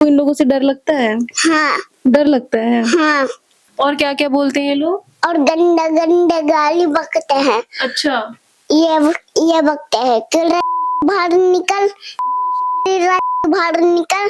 इन लोगों से डर लगता है? हाँ डर लगता है। हाँ। और क्या क्या बोलते हैं ये लोग? और गंदा गंदा गाली बकते हैं। अच्छा। ये बकते हैं कि बाहर निकल, बाहर निकल।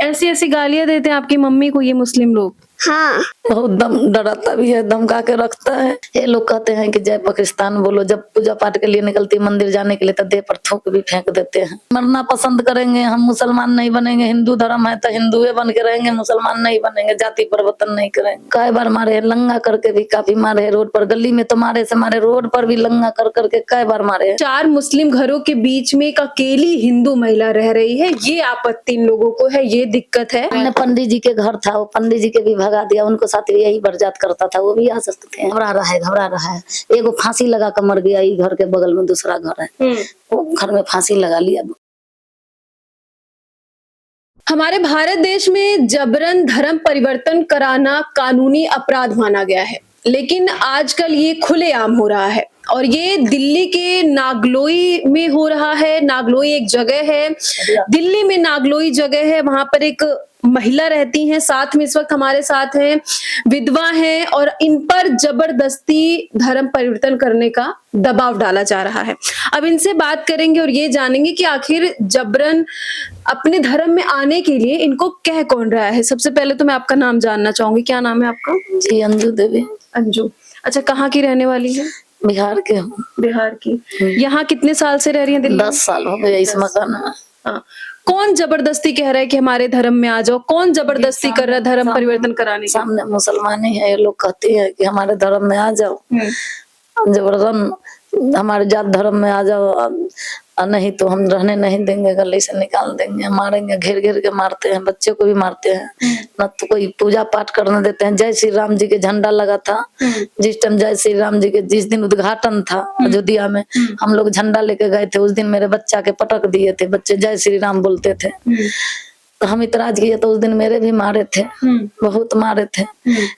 ऐसी ऐसी गालियां देते हैं आपकी मम्मी को ये मुस्लिम लोग? हाँ। बहुत डराता भी है, धमका के रखता है। ये लोग कहते हैं कि जय पाकिस्तान बोलो, जब पूजा पाठ के लिए निकलती मंदिर जाने के लिए तो देह पर थूक भी फेंक देते हैं। मरना पसंद करेंगे, हम मुसलमान नहीं बनेंगे। हिंदू धर्म है तो हिंदुए बन के रहेंगे, मुसलमान नहीं बनेंगे, जाति परिवर्तन नहीं करेंगे। कई बार मारे, लंगा करके भी काफी मारे, रोड पर गली में तो मारे से मारे, रोड पर भी लंगा कर करके कई बार मारे। 4 मुस्लिम घरों के बीच में एक अकेली हिंदू महिला रह रही है, ये आपत्ति इन लोगों को है, ये दिक्कत है। पंडित जी के घर था, वो पंडित जी के भी भगा दिया, उनको साथ भी यही बरजात करता था, वो भी आ सकते थे। घबरा रहा है। एगो फांसी लगा कर मर गया, ये घर के बगल में दूसरा घर है, वो घर में फांसी लगा लिया। हमारे भारत देश में जबरन धर्म परिवर्तन कराना कानूनी अपराध माना गया है, लेकिन आजकल ये खुलेआम हो रहा है और ये दिल्ली के नागलोई में हो रहा है। नागलोई एक जगह है, दिल्ली में नागलोई जगह है, वहां पर एक महिला रहती हैं, साथ में इस वक्त हमारे साथ हैं, विधवा हैं और इन पर जबरदस्ती धर्म परिवर्तन करने का दबाव डाला जा रहा है। अब इनसे बात करेंगे और ये जानेंगे कि आखिर जबरन अपने धर्म में आने के लिए इनको कह कौन रहा है। सबसे पहले तो मैं आपका नाम जानना चाहूंगी, क्या नाम है आपका? जी अंजू देवी। अंजू, अच्छा, कहाँ की रहने वाली है? बिहार के हूँ। बिहार की। यहाँ कितने साल से रह रही हैं दिल्ली? 10 साल हो गए इस मकान में। हाँ। कौन जबरदस्ती कह रहा है कि हमारे धर्म में आ जाओ? कौन जबरदस्ती कर रहा है धर्म परिवर्तन कराने? सामने मुसलमान ही है, ये लोग कहते हैं कि हमारे धर्म में आ जाओ, जबरदस्त हमारे जात धर्म में आ जाओ, नहीं तो हम रहने नहीं देंगे, गली से निकाल देंगे, मारेंगे, घेर घेर के मारते हैं, बच्चे को भी मारते हैं, न तो कोई पूजा पाठ करने देते हैं। जय श्री राम जी के झंडा लगा था, जिस टाइम जय श्री राम जी के जिस दिन उद्घाटन था अयोध्या में, हम लोग झंडा लेके गए थे, उस दिन मेरे बच्चा के पटक दिए थे, बच्चे जय श्री राम बोलते थे, तो हम इतराज किए तो उस दिन मेरे भी मारे थे, बहुत मारे थे,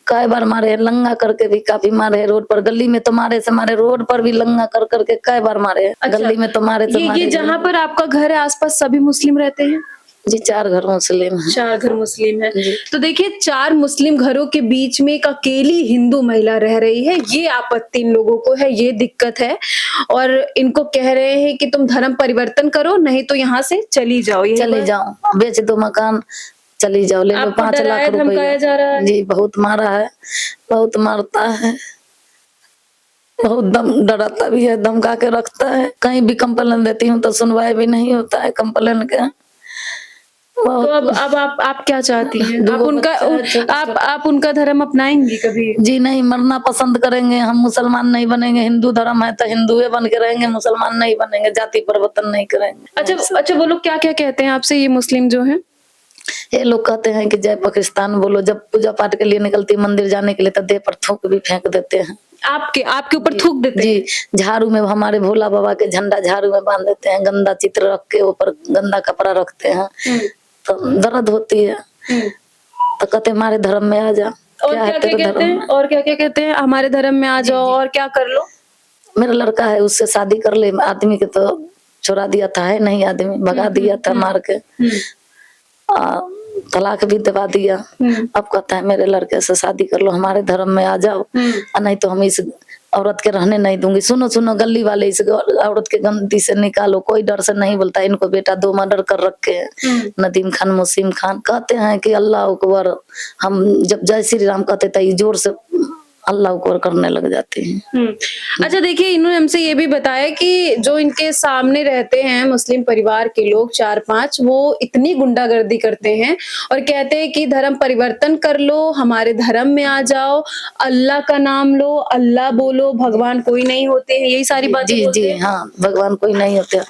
कई बार मारे, लंगा करके भी काफी मारे, रोड पर गली में तो मारे से मारे, रोड पर भी लंगा कर करके कई बार मारे। अच्छा, गली में तो मारे तो ये जहाँ पर आपका घर है आसपास सभी मुस्लिम रहते हैं? जी 4 घर मुस्लिम है। 4 घर मुस्लिम है। तो देखिए 4 मुस्लिम घरों के बीच में एक अकेली हिंदू महिला रह रही है, ये आपत्ति इन लोगों को है, ये दिक्कत है और इनको कह रहे हैं कि तुम धर्म परिवर्तन करो, नहीं तो यहाँ से चली जाओ। चली जाओ, बेच दो मकान, चली जाओ, ले लो 5 लाख रुपया। जी बहुत मारा है, बहुत मारता है, बहुत डराता भी है, धमका के रखता है। कहीं भी कंप्लेन देती हूँ तो सुनवाई भी नहीं होता है कंप्लेन का। तो अब आप क्या चाहती हैं? आप उनका धर्म अपनाएंगी कभी? जी नहीं, मरना पसंद करेंगे, हम मुसलमान नहीं बनेंगे। हिंदू धर्म है तो हिंदुए बन के रहेंगे, मुसलमान नहीं बनेंगे, जाति परिवर्तन नहीं करेंगे। अच्छा, वो लोग क्या क्या कहते हैं आपसे, ये मुस्लिम जो है? ये लोग कहते हैं कि जय पाकिस्तान बोलो, जब पूजा पाठ के लिए निकलती मंदिर जाने के लिए तो देह पर थूक भी फेंक देते हैं। आपके ऊपर थूक देते हैं? जी, झाड़ू में हमारे भोला बाबा के झंडा झाड़ू में बांध देते हैं, गंदा चित्र रख के ऊपर गंदा कपड़ा रखते हैं, तो दर्द होती है, तो कहते हमारे धर्म में आ जा। और क्या क्या कहते हैं? हमारे धर्म में आ जाओ और क्या कर लो? मेरा लड़का है, उससे शादी कर ले, आदमी के तो छोड़ा दिया था, है नहीं आदमी, भगा दिया था मार के, तलाक भी दबा दिया। अब कहता है मेरे लड़के से शादी कर लो, हमारे धर्म में आ जाओ, नहीं तो हम इस औरत के रहने नहीं दूंगी। सुनो गली वाले, इस औरत के गंदी से निकालो, कोई डर से नहीं बोलता। इनको बेटा 2 मर्डर कर रखे हैं, नदीम खान, मुसीम खान। कहते हैं कि अल्लाह अकबर, हम जब जय श्री राम कहते थे जोर से अल्लाह अकबर करने लग जाते हैं। अच्छा देखिए, इन्होंने हमसे ये भी बताया कि जो इनके सामने रहते हैं मुस्लिम परिवार के लोग 4-5, वो इतनी गुंडागर्दी करते हैं और कहते हैं कि धर्म परिवर्तन कर लो, हमारे धर्म में आ जाओ, अल्लाह का नाम लो, अल्लाह बोलो, भगवान कोई नहीं होते हैं, यही सारी बातें। जी हाँ, भगवान कोई नहीं होते,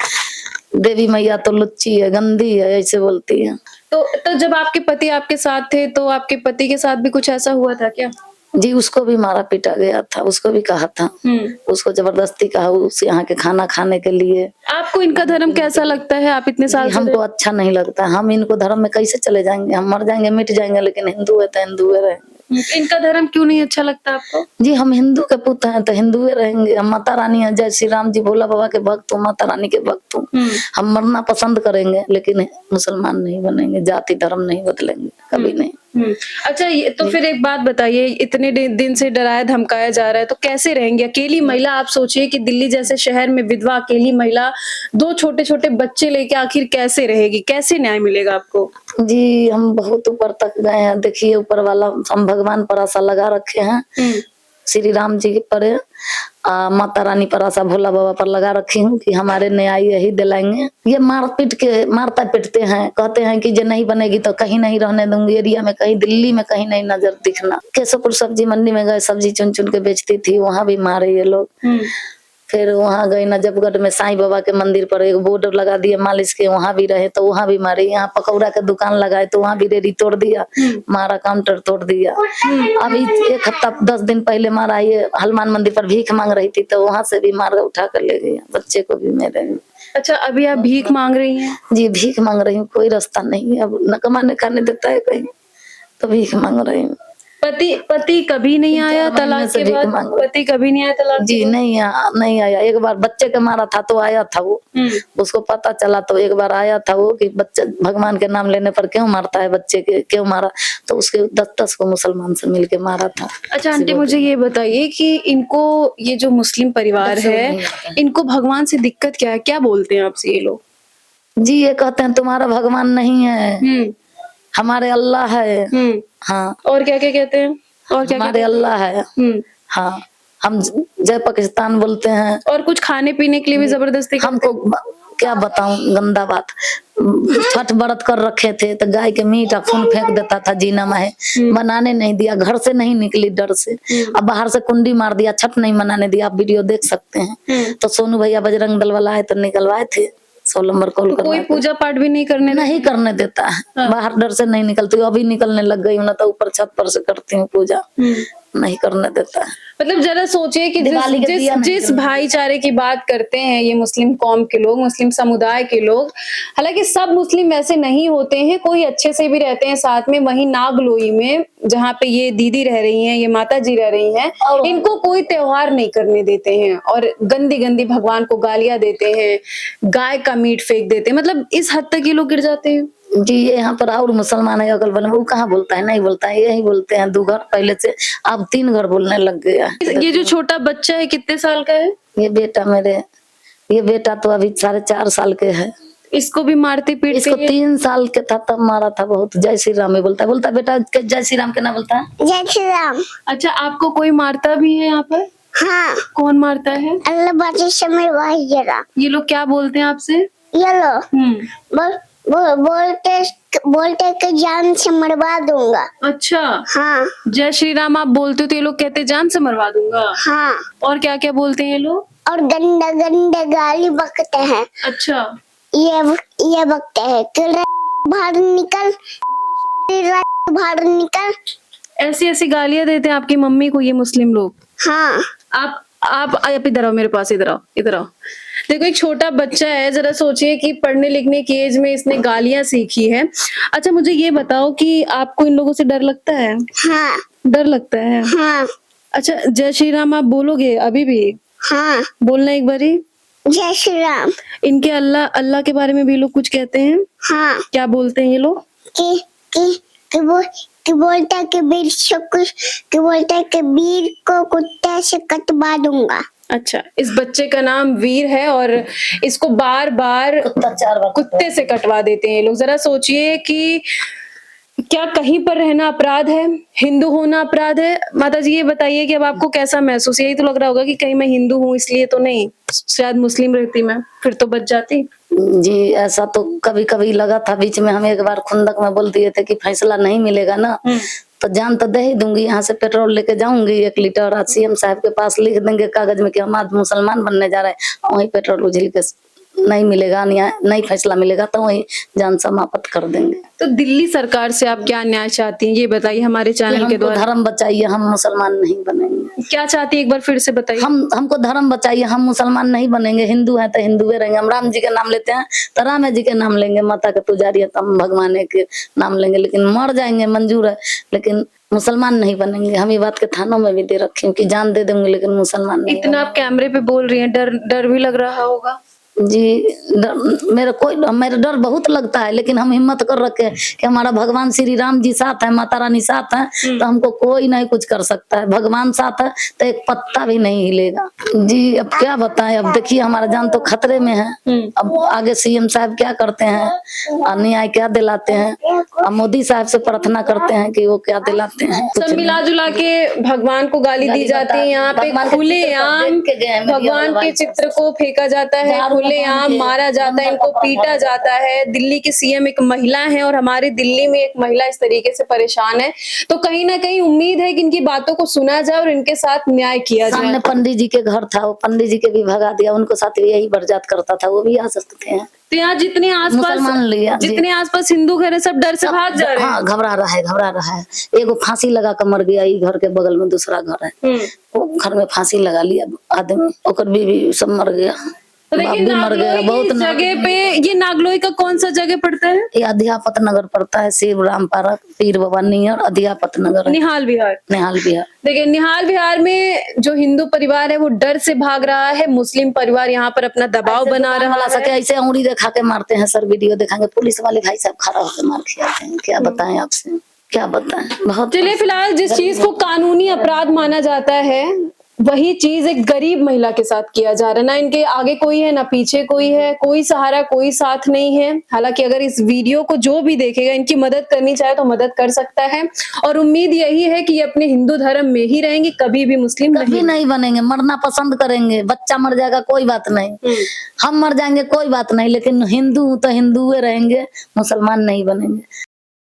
देवी मैया तो लुच्ची है, गंदी है, ऐसे बोलती है। तो जब आपके पति आपके साथ थे तो आपके पति के साथ भी कुछ ऐसा हुआ था क्या? जी, उसको भी मारा पीटा गया था, उसको भी कहा था, उसको जबरदस्ती कहा उस यहाँ के खाना खाने के लिए। आपको इनका धर्म कैसा लगता है? आप इतने साल? हमको अच्छा नहीं लगता, हम इनको धर्म में कैसे चले जाएंगे, हम मर जाएंगे, मिट जाएंगे, लेकिन हिंदू है तो हिंदू रहेंगे। इनका धर्म क्यों नहीं अच्छा लगता आपको? जी हम हिंदू के पुत्र हैं तो हिंदुए रहेंगे। हम माता रानी हैं, जय श्री राम जी भोला बाबा के भक्त हूँ, माता रानी के भक्त हूँ। हम मरना पसंद करेंगे लेकिन मुसलमान नहीं बनेंगे, जाति धर्म नहीं बदलेंगे कभी नहीं। अच्छा, ये तो फिर एक बात बताइए, इतने दिन से डराया धमकाया जा रहा है तो कैसे रहेंगे? अकेली महिला, आप सोचिए कि दिल्ली जैसे शहर में विधवा अकेली महिला 2 छोटे छोटे बच्चे लेके आखिर कैसे रहेगी? कैसे न्याय मिलेगा आपको? जी हम बहुत ऊपर तक गए हैं। देखिए ऊपर वाला हम भगवान पर आशा लगा रखे हैं, श्री राम जी पर, माता रानी पर आशा भोला बाबा पर लगा रखी हूँ कि हमारे न्याय यही दिलाएंगे। ये मारता पीटते हैं, कहते हैं कि जो नहीं बनेगी तो कहीं नहीं रहने दूंगी, एरिया में कहीं दिल्ली में कहीं नहीं नजर दिखना। केशवपुर सब्जी मंडी में गए, सब्जी चुन चुन के बेचती थी, वहां भी मारे ये लोग। फिर वहां गई नजफगढ़ में साईं बाबा के मंदिर पर एक बोर्ड लगा दिए मालिश के, वहां भी रहे तो वहां भी मारे। यहाँ पकौड़ा के दुकान लगाए तो वहां भी रेडी तोड़ दिया, मारा, काउंटर तोड़ दिया। अभी 1 हफ्ता 10 दिन पहले मारा, ये हनुमान मंदिर पर भीख मांग रही थी तो वहां से भी मार उठा कर ले गई, बच्चे को भी मेरे। अच्छा, अभी आप भीख मांग रही हैं? जी भीख मांग रही हूँ, कोई रास्ता नहीं है, अब न कमाने खाने देता है कहीं, तो भीख मांग रही हूँ। पति कभी नहीं आया तलाक के बाद? पति कभी नहीं आया तलाक? जी नहीं आया। एक बार बच्चे के मारा था तो आया था वो, उसको पता चला तो एक बार आया था वो कि बच्चे भगवान के नाम लेने पर क्यों मारता है, बच्चे के क्यों मारा, तो उसके 10 को मुसलमान से मिलके मारा था। अच्छा आंटी, मुझे ये बताइए कि इनको, ये जो मुस्लिम परिवार है, इनको भगवान से दिक्कत क्या है? क्या बोलते हैं आपसे ये लोग? जी ये कहते हैं तुम्हारा भगवान नहीं है, हमारे अल्लाह है। हाँ, और क्या क्या कहते हैं? और क्या हमारे अल्लाह है। हाँ, हम जय पाकिस्तान बोलते हैं। और कुछ खाने पीने के लिए भी जबरदस्ती हमको क्या बताऊं, गंदा बात। छठ व्रत कर रखे थे तो गाय के मीट खून फेंक देता था जीना में, बनाने नहीं दिया, घर से नहीं निकली डर से। अब बाहर से कुंडी मार दिया, छठ नहीं मनाने दिया, आप वीडियो देख सकते हैं। तो सोनू भैया बजरंग दल वाला है तो निकलवाए थे 16 नंबर कॉल तो कोई पूजा पाठ भी नहीं करने देता है। बाहर डर से नहीं निकलती, अभी निकलने लग गई हूँ ना, तो ऊपर छत पर से करती हूँ पूजा, नहीं करने देता है। मतलब जरा सोचिए कि जिस भाईचारे की बात करते हैं ये मुस्लिम कौम के लोग, मुस्लिम समुदाय के लोग, हालांकि सब मुस्लिम वैसे नहीं होते हैं, कोई अच्छे से भी रहते हैं साथ में। वहीं नागलोई में जहाँ पे ये दीदी रह रही हैं, ये माता जी रह रही हैं, इनको कोई त्योहार नहीं करने देते हैं और गंदी गंदी भगवान को गालियां देते हैं, गाय का मीट फेंक देते हैं। मतलब इस हद तक ये लोग गिर जाते हैं। जी ये यहाँ पर और मुसलमान है अगल बगल, वो कहाँ बोलता है, नहीं बोलता है, यही बोलते हैं 2 घर पहले से, अब 3 घर बोलने लग गया। ये जो छोटा बच्चा है कितने साल का है? ये बेटा तो अभी 4.5 साल के है। इसको भी मारते पीटते? इसको 3 साल के था तब मारा था बहुत। जय श्री राम बोलता है बेटा, जय श्री राम के ना बोलता है, जय श्री राम। अच्छा, आपको कोई मारता भी है यहाँ पर? हाँ। कौन मारता है? अल्लाह बाजी समय वाही जरा। ये लोग क्या बोलते हैं आपसे? ये लो बोलते कि जान से मरवा दूंगा। अच्छा। हाँ। जय श्री राम आप बोलते हो तो ये लोग कहते हैं जान से मरवा दूंगा? हाँ। और क्या क्या बोलते हैं ये लोग? और गंदा गंदा गाली बकते हैं। अच्छा। ये बकते हैं कि बाहर निकल, बाहर निकल, ऐसी ऐसी गालियां देते हैं आपकी मम्मी को ये मुस्लिम लोग? हाँ। आप इधर आओ, मेरे पास इधर आओ। देखो एक छोटा बच्चा है, जरा सोचिए कि पढ़ने लिखने की एज में इसने गालियां सीखी है। अच्छा मुझे ये बताओ कि आपको इन लोगों से डर लगता है? हाँ। डर लगता है? हाँ। अच्छा जय श्री राम आप बोलोगे अभी भी? हाँ। बोलना एक बारी। जय श्री राम। इनके अल्लाह के बारे में भी लोग कुछ कहते हैं? हाँ। क्या बोलते हैं ये लोग? कि बोलता है कि वीर को कुत्ते से कटवा दूंगा। अच्छा, इस बच्चे का नाम वीर है और इसको बार बार कुत्ते से कटवा देते हैं ये लोग। जरा सोचिए कि क्या कहीं पर रहना अपराध है, हिंदू होना अपराध है? माता जी ये बताइए कि अब आपको कैसा महसूस, यही तो लग रहा होगा कि कहीं मैं हिंदू हूँ इसलिए तो नहीं, शायद मुस्लिम रहती मैं फिर तो बच जाती। जी ऐसा तो कभी कभी लगा था, बीच में हम एक बार खुंदक में बोल दिए थे कि फैसला नहीं मिलेगा ना तो जान तो दे ही दूंगी, यहाँ से पेट्रोल लेके जाऊंगी 1 लीटर, और सीएम साहब के पास लिख देंगे कागज में कि हम आज मुसलमान बनने जा रहे हैं, वही पेट्रोल उझिल के नहीं मिलेगा, नहीं फैसला मिलेगा तो वही जान समाप्त कर देंगे। तो दिल्ली सरकार से आप क्या न्याय चाहती हैं ये बताइए हमारे चैनल के द्वारा। धर्म बचाइए, हम मुसलमान नहीं बनेंगे। क्या चाहती है एक बार फिर से बताइए। हमको धर्म बचाइए, हम मुसलमान नहीं बनेंगे, हिंदू हैं तो हिंदुए रहेंगे। हम राम जी के नाम लेते हैं तो राम जी के नाम लेंगे, माता के पुजारी है तो हम भगवान के नाम लेंगे, लेकिन मर जाएंगे मंजूर है, लेकिन मुसलमान नहीं बनेंगे। हम ये बात के थानों में भी दे रखे हैं कि जान दे देंगे लेकिन मुसलमान नहीं इतना आप कैमरे पे बोल रही हैं, डर डर भी लग रहा होगा। जी। मेरा डर बहुत लगता है, लेकिन हम हिम्मत कर रखे हैं कि हमारा भगवान श्री राम जी साथ है, माता रानी साथ है, तो हमको कोई नहीं कुछ कर सकता है। भगवान साथ है तो एक पत्ता भी नहीं हिलेगा। जी अब क्या बताएं, अब देखिए हमारा जान तो खतरे में है। अब आगे सीएम साहब क्या करते हैं, न्याय क्या दिलाते हैं। अब मोदी साहब से प्रार्थना करते हैं कि वो क्या दिलाते हैं। सब मिला जुला के भगवान को गाली दी जाती है, यहाँ पे खुलेआम भगवान के चित्र को फेंका जाता है, खुलेआम मारा जाता है, इनको पीटा जाता है। दिल्ली की सीएम एक महिला है और हमारे दिल्ली में एक महिला इस तरीके से परेशान है, तो कहीं ना कहीं उम्मीद है कि इनकी बातों को सुना जाए और इनके साथ न्याय किया जाए। सामने पंडित जी के घर था, वो पंडित जी के भी भगा दिया, उनको साथ यही बरजात करता था, वो भी आ सकते हैं। तो यहाँ जितने आसपास हिंदू घर है सब डर से भाग जा रहे हैं। हाँ घबरा रहा है। एगो फांसी लगा कर मर गया, ई घर के बगल में दूसरा घर है, वो घर में फांसी लगा लिया आदमी, ओकर बीवी सब मर गया, तो बाप भी मर गया। बहुत जगह पे ये नागलोई का कौन सा जगह पड़ता है? ये अध्यापत नगर पड़ता है, शिव राम पार्क, पीर बाबा नियर अध्यापत नगर, निहाल विहार। देखिए निहाल विहार में जो हिंदू परिवार है वो डर से भाग रहा है, मुस्लिम परिवार यहाँ पर अपना दबाव बना रहा है। सके ऐसे उंगली दिखा के मारते हैं सर, वीडियो दिखाएंगे, पुलिस वाले भाई साहब खड़ा होकर मार खिलाते हैं। क्या बताएं आपसे, क्या बताएं। बहुत चलिए फिलहाल जिस चीज को कानूनी अपराध माना जाता है वही चीज एक गरीब महिला के साथ किया जा रहा है। ना इनके आगे कोई है ना पीछे कोई है, कोई सहारा कोई साथ नहीं है। हालांकि अगर इस वीडियो को जो भी देखेगा इनकी मदद करनी चाहे तो मदद कर सकता है, और उम्मीद यही है कि ये अपने हिंदू धर्म में ही रहेंगे, कभी भी मुस्लिम कभी नहीं बनेंगे। मरना पसंद करेंगे, बच्चा मर जाएगा कोई बात नहीं, हम मर जाएंगे कोई बात नहीं, लेकिन हिंदू तो हिंदू रहेंगे, मुसलमान नहीं बनेंगे।